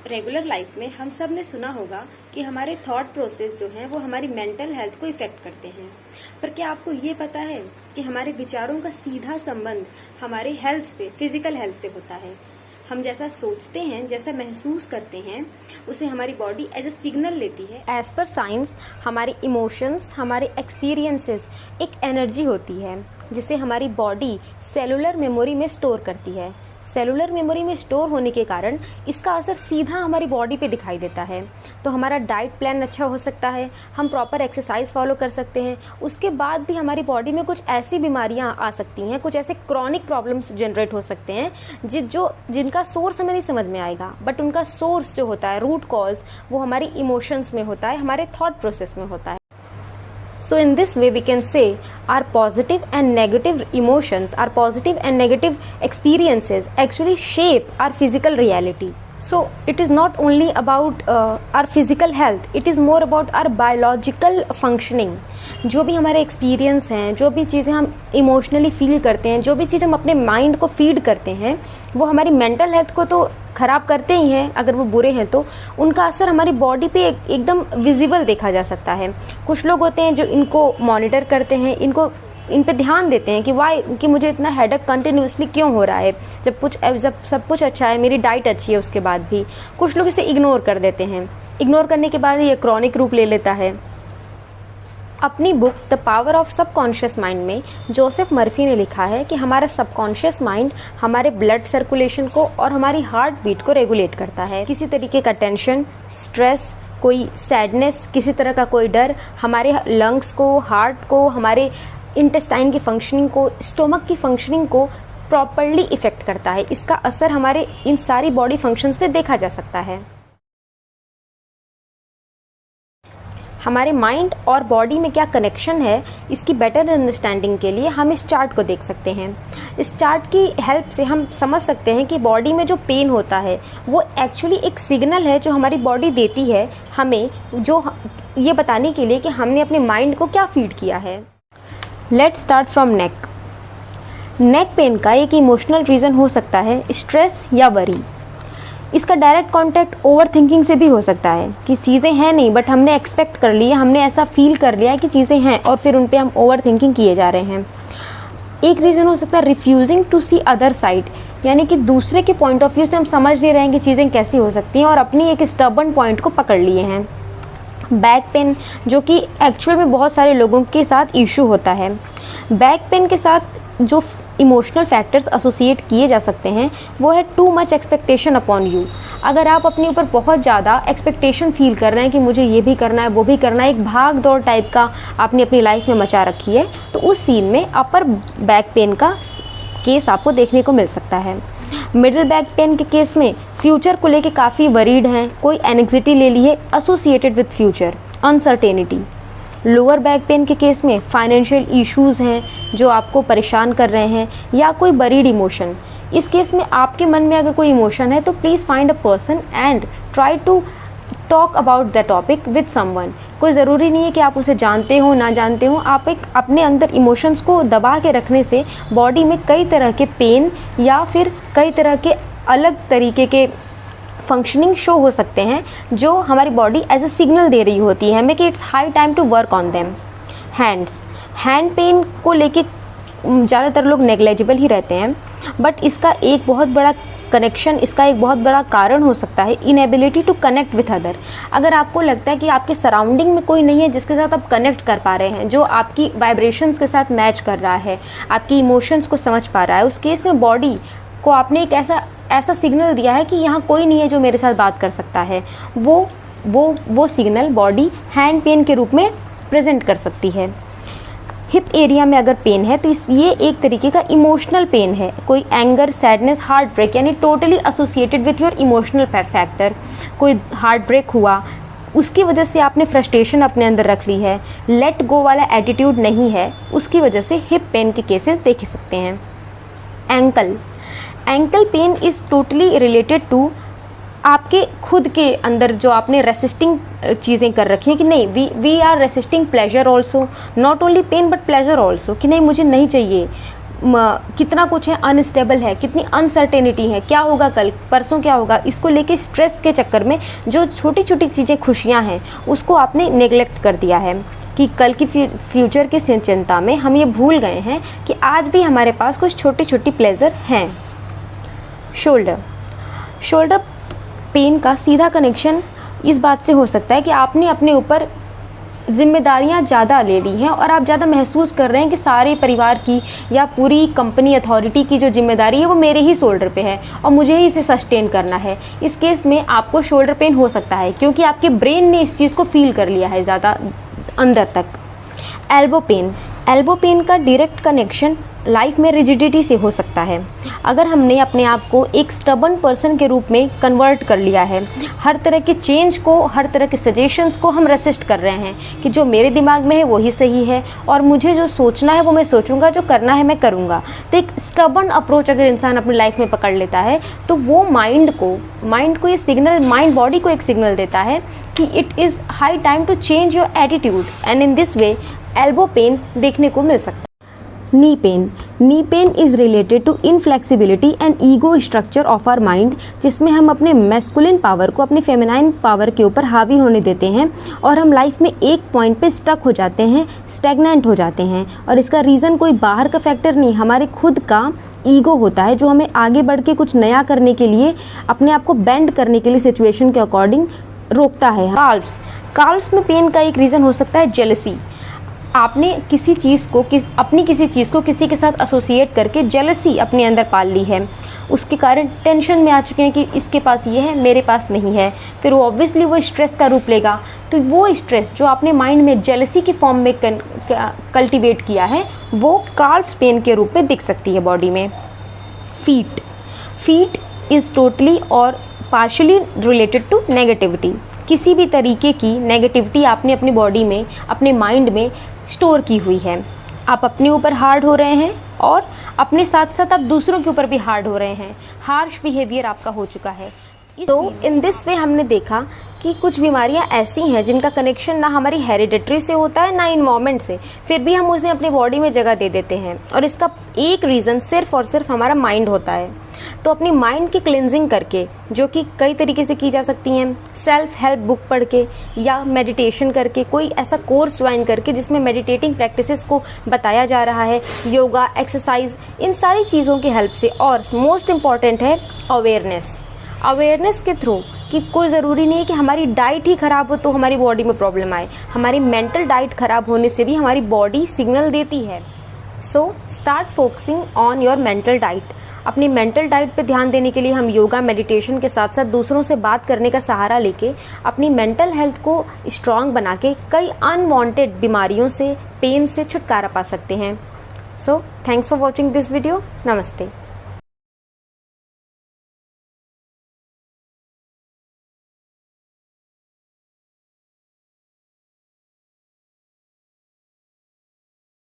Regular life में हम सब ने सुना होगा कि हमारे थॉट प्रोसेस जो हैं वो हमारी मेंटल हेल्थ को इफेक्ट करते हैं। पर क्या आपको ये पता है कि हमारे विचारों का सीधा संबंध हमारे हेल्थ से, फिजिकल हेल्थ से होता है। हम जैसा सोचते हैं, जैसा महसूस करते हैं, उसे हमारी बॉडी एज अ सिग्नल लेती है। एज पर साइंस हमारे इमोशंस, हमारे एक्सपीरियंसेस एक एनर्जी होती है जिसे हमारी बॉडी सेलुलर मेमोरी में स्टोर करती है। सेलुलर मेमोरी में स्टोर होने के कारण इसका असर सीधा हमारी बॉडी पे दिखाई देता है। तो हमारा डाइट प्लान अच्छा हो सकता है, हम प्रॉपर एक्सरसाइज फॉलो कर सकते हैं, उसके बाद भी हमारी बॉडी में कुछ ऐसी बीमारियां आ सकती हैं, कुछ ऐसे क्रॉनिक प्रॉब्लम्स जनरेट हो सकते हैं जिनका सोर्स हमें नहीं समझ में आएगा, बट उनका सोर्स जो होता है, रूट कॉज, वो हमारी इमोशंस में होता है, हमारे थॉट प्रोसेस में होता है। So in this way we can say our positive and negative emotions, our positive and negative experiences actually shape our physical reality. So it is not only about our physical health, it is more about our biological functioning. जो भी हमारे experience हैं, जो भी चीज़ें हम emotionally feel करते हैं, जो भी चीज़ हम अपने माइंड को फीड करते हैं, वो हमारी मेंटल हेल्थ को तो खराब करते ही हैं। अगर वो बुरे हैं तो उनका असर हमारी बॉडी पे एकदम विजिबल देखा जा सकता है। कुछ लोग होते हैं जो इनको मॉनिटर करते हैं, इन पे ध्यान देते हैं कि मुझे इतना हेडेक कंटिन्यूसली क्यों हो रहा है, जब सब कुछ अच्छा है, मेरी डाइट अच्छी है, उसके बाद भी कुछ लोग इसे इग्नोर कर देते हैं। इग्नोर करने के बाद ये क्रॉनिक रूप ले लेता है। अपनी book the power of subconscious mind में जोसेफ मर्फी ने लिखा है कि हमारा सबकॉन्शियस माइंड हमारे ब्लड सर्कुलेशन को और हमारी हार्ट बीट को रेगुलेट करता है। किसी तरीके का टेंशन, स्ट्रेस, कोई सैडनेस, किसी तरह का कोई डर हमारे लंग्स को, हार्ट को, हमारे इंटेस्टाइन की फंक्शनिंग को, स्टोमक की फंक्शनिंग को प्रॉपरली इफेक्ट करता है। इसका असर हमारे इन सारी बॉडी फंक्शंस पे देखा जा सकता है। हमारे माइंड और बॉडी में क्या कनेक्शन है, इसकी बेटर अंडरस्टैंडिंग के लिए हम इस चार्ट को देख सकते हैं। इस चार्ट की हेल्प से हम समझ सकते हैं कि बॉडी में जो पेन होता है वो एक्चुअली एक सिग्नल है जो हमारी बॉडी देती है हमें, जो ये बताने के लिए कि हमने अपने माइंड को क्या फीड किया है। Let's start from neck. Neck pain का एक इमोशनल रीज़न हो सकता है स्ट्रेस या वरी। इसका डायरेक्ट कॉन्टैक्ट ओवर थिंकिंग से भी हो सकता है कि चीज़ें हैं नहीं बट हमने एक्सपेक्ट कर लिया, हमने ऐसा फील कर लिया कि चीज़ें हैं और फिर उन पे हम ओवर थिंकिंग किए जा रहे हैं। एक रीज़न हो सकता है refusing to see other side, यानी कि दूसरे के पॉइंट ऑफ व्यू से हम समझ नहीं रहे हैं कि चीज़ें कैसी हो सकती हैं और अपनी एक स्टबर्न पॉइंट को पकड़ लिए हैं। बैक पेन, जो कि एक्चुअल में बहुत सारे लोगों के साथ इशू होता है। बैक पेन के साथ जो इमोशनल फैक्टर्स एसोसिएट किए जा सकते हैं वो है too much expectation upon you. अगर आप अपने ऊपर बहुत ज़्यादा एक्सपेक्टेशन फील कर रहे हैं कि मुझे ये भी करना है, वो भी करना है, एक भाग दौड़ टाइप का आपने अपनी लाइफ में मचा रखी है, तो उस सीन में अपर बैक पेन का केस आपको देखने को मिल सकता है। मिडिल बैक पेन के केस में फ्यूचर को लेके काफ़ी वरीड हैं, कोई एंग्जाइटी ले ली है associated with future, uncertainty. Lower back pain के केस में फाइनेंशियल इश्यूज़ हैं जो आपको परेशान कर रहे हैं या कोई बरीड इमोशन। इस केस में आपके मन में अगर कोई इमोशन है तो please find a person and try to talk about the topic with someone. कोई ज़रूरी नहीं है कि आप उसे जानते हो ना जानते हो, आप एक अपने अंदर इमोशंस को दबा के रखने से बॉडी में कई तरह के पेन या फिर कई तरह के अलग तरीके के फंक्शनिंग शो हो सकते हैं जो हमारी बॉडी एज ए सिग्नल दे रही होती है हमें कि it's high time to work on them. Hand pain को लेके ज़्यादातर लोग नेग्लेजिबल ही रहते हैं, बट इसका एक बहुत बड़ा कनेक्शन, इसका एक बहुत बड़ा कारण हो सकता है inability to connect with other. अगर आपको लगता है कि आपके सराउंडिंग में कोई नहीं है जिसके साथ आप कनेक्ट कर पा रहे हैं, जो आपकी वाइब्रेशंस के साथ मैच कर रहा है, आपकी इमोशंस को समझ पा रहा है, उस केस में बॉडी को आपने एक ऐसा सिग्नल दिया है कि यहाँ कोई नहीं है जो मेरे साथ बात कर सकता है, वो सिग्नल बॉडी हैंड पेन के रूप में प्रेजेंट कर सकती है। हिप एरिया में अगर पेन है तो ये एक तरीके का इमोशनल पेन है, कोई एंगर, सैडनेस, हार्ट ब्रेक, यानी totally associated with your emotional factor. कोई हार्ट ब्रेक हुआ, उसकी वजह से आपने फ्रस्ट्रेशन अपने अंदर रख ली है, लेट गो वाला एटीट्यूड नहीं है, उसकी वजह से हिप पेन के केसेस देख सकते हैं। Ankle pain is totally related to आपके खुद के अंदर जो आपने रेसिस्टिंग चीज़ें कर रखी हैं कि नहीं, we are resisting pleasure also, not only pain but pleasure also, कि नहीं मुझे नहीं चाहिए, कितना कुछ है अनस्टेबल है, कितनी अनसर्टेनिटी है, क्या होगा कल परसों क्या होगा, इसको लेके स्ट्रेस के चक्कर में जो छोटी छोटी चीज़ें खुशियाँ हैं उसको आपने नेग्लेक्ट कर दिया है कि कल की फ्यूचर की चिंता में हम ये भूल गए हैं कि आज भी हमारे पास कुछ छोटी छोटी प्लेजर हैं। शोल्डर पेन का सीधा कनेक्शन इस बात से हो सकता है कि आपने अपने ऊपर जिम्मेदारियां ज़्यादा ले ली हैं और आप ज़्यादा महसूस कर रहे हैं कि सारे परिवार की या पूरी कंपनी अथॉरिटी की जो जिम्मेदारी है वो मेरे ही शोल्डर पे है और मुझे ही इसे सस्टेन करना है। इस केस में आपको शोल्डर पेन हो सकता है क्योंकि आपके ब्रेन ने इस चीज़ को फील कर लिया है ज़्यादा अंदर तक। एल्बो पेन का डायरेक्ट कनेक्शन लाइफ में रिजिडिटी से हो सकता है। अगर हमने अपने आप को एक स्टबर्न पर्सन के रूप में कन्वर्ट कर लिया है, हर तरह के चेंज को, हर तरह के सजेशंस को हम रेसिस्ट कर रहे हैं कि जो मेरे दिमाग में है वही सही है और मुझे जो सोचना है वो मैं सोचूंगा, जो करना है मैं करूंगा। तो एक स्टबर्न अप्रोच अगर इंसान अपनी लाइफ में पकड़ लेता है तो वो माइंड को ये सिग्नल, माइंड बॉडी को एक सिग्नल देता है कि it is high time to change your attitude and in this way elbow pain देखने को मिल सकता है। Knee pain is related to inflexibility and ego structure of our mind, जिसमें हम अपने मैस्कुलिन पावर को अपने फेमिनाइन पावर के ऊपर हावी होने देते हैं और हम लाइफ में एक पॉइंट पे स्टक हो जाते हैं, स्टैग्नेंट हो जाते हैं। और इसका रीज़न कोई बाहर का फैक्टर नहीं, हमारे खुद का ईगो होता है जो हमें आगे बढ़ के कुछ नया करने के लिए, अपने आप को बेंड करने के लिए सिचुएशन के अकॉर्डिंग रोकता है। काल्व्स में पेन का एक रीज़न हो सकता है जेलसी। आपने किसी चीज़ को अपनी किसी चीज़ को किसी के साथ एसोसिएट करके जेलसी अपने अंदर पाल ली है, उसके कारण टेंशन में आ चुके हैं कि इसके पास ये है मेरे पास नहीं है, फिर वो ऑब्वियसली वो स्ट्रेस का रूप लेगा। तो वो स्ट्रेस जो आपने माइंड में जेलसी की फॉर्म में कल्टीवेट किया है वो काल्व्स पेन के रूप में दिख सकती है बॉडी में। फीट इज़ टोटली और पार्शली रिलेटेड टू नेगेटिविटी। किसी भी तरीके की नेगेटिविटी आपने अपनी बॉडी में, अपने माइंड में स्टोर की हुई है। आप अपने ऊपर हार्ड हो रहे हैं और अपने साथ साथ आप दूसरों के ऊपर भी हार्ड हो रहे हैं, हार्श बिहेवियर आपका हो चुका है। तो इन दिस वे हमने देखा कि कुछ बीमारियां ऐसी हैं जिनका कनेक्शन ना हमारी हेरिडिटरी से होता है ना इन्वायरमेंट से, फिर भी हम उसे अपनी बॉडी में जगह दे देते हैं और इसका एक रीज़न सिर्फ और सिर्फ हमारा माइंड होता है। तो अपनी माइंड की क्लिनजिंग करके, जो कि कई तरीके से की जा सकती हैं, सेल्फ हेल्प बुक पढ़ के या मेडिटेशन करके, कोई ऐसा कोर्स ज्वाइन करके जिसमें मेडिटेटिंग प्रैक्टिसेस को बताया जा रहा है, योगा, एक्सरसाइज, इन सारी चीज़ों की हेल्प से। और मोस्ट इम्पॉर्टेंट है अवेयरनेस के थ्रू कि कोई ज़रूरी नहीं है कि हमारी डाइट ही ख़राब हो तो हमारी बॉडी में प्रॉब्लम आए, हमारी मेंटल डाइट ख़राब होने से भी हमारी बॉडी सिग्नल देती है। So start focusing on your mental diet. अपनी मेंटल डाइट पे ध्यान देने के लिए हम योगा, मेडिटेशन के साथ साथ दूसरों से बात करने का सहारा लेके अपनी मेंटल हेल्थ को स्ट्रांग बना के कई अनवांटेड बीमारियों से, पेन से छुटकारा पा सकते हैं। So thanks for watching this video. नमस्ते।